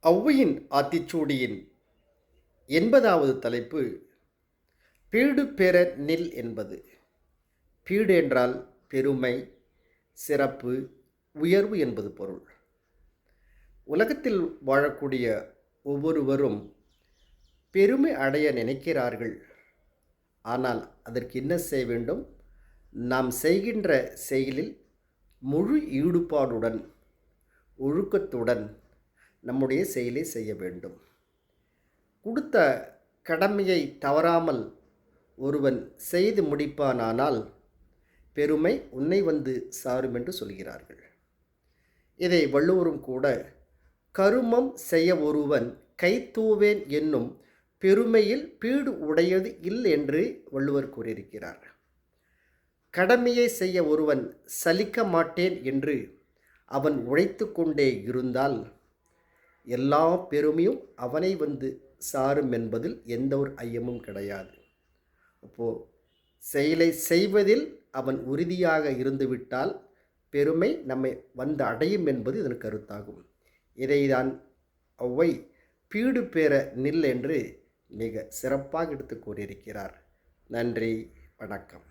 ஔவையின் ஆத்திச்சூடியின் 80வது தலைப்பு பீடு பெற நில் என்பது. பீடு என்றால் பெருமை, சிறப்பு, உயர்வு என்பது பொருள். உலகத்தில் வாழக்கூடிய ஒவ்வொருவரும் பெருமை அடைய நினைக்கிறார்கள். ஆனால் அதற்கு என்ன செய்ய வேண்டும்? நாம் செய்கின்ற செயலில் முழு ஈடுபாடுடன், ஒழுக்கத்துடன் நம்முடைய செயலை செய்ய வேண்டும். கொடுத்த கடமையை தவறாமல் ஒருவன் செய்து முடிப்பானானால் பெருமை உன்னை வந்து சாரும் என்று சொல்கிறார்கள். இதை வள்ளுவரும் கூட கருமம் செய்ய ஒருவன் கைதூவேன் என்னும் பெருமையில் பீடு உடையது இல்லை என்று வள்ளுவர் கூறியிருக்கிறார். கடமையை செய்ய ஒருவன் சலிக்க மாட்டேன் என்று அவன் உழைத்து கொண்டே இருந்தால் எல்லா பெருமையும் அவனை வந்து சாரும் என்பதில் எந்த ஒரு ஐயமும் கிடையாது. அப்போது செயலை செய்வதில் அவன் உறுதியாக இருந்துவிட்டால் பெருமை நம்மை வந்து அடையும் என்பது இதன் கருத்தாகும். இதைதான் ஔவை பீடு பெற நில் என்று மிக சிறப்பாக எடுத்து கூறியிருக்கிறார். நன்றி, வணக்கம்.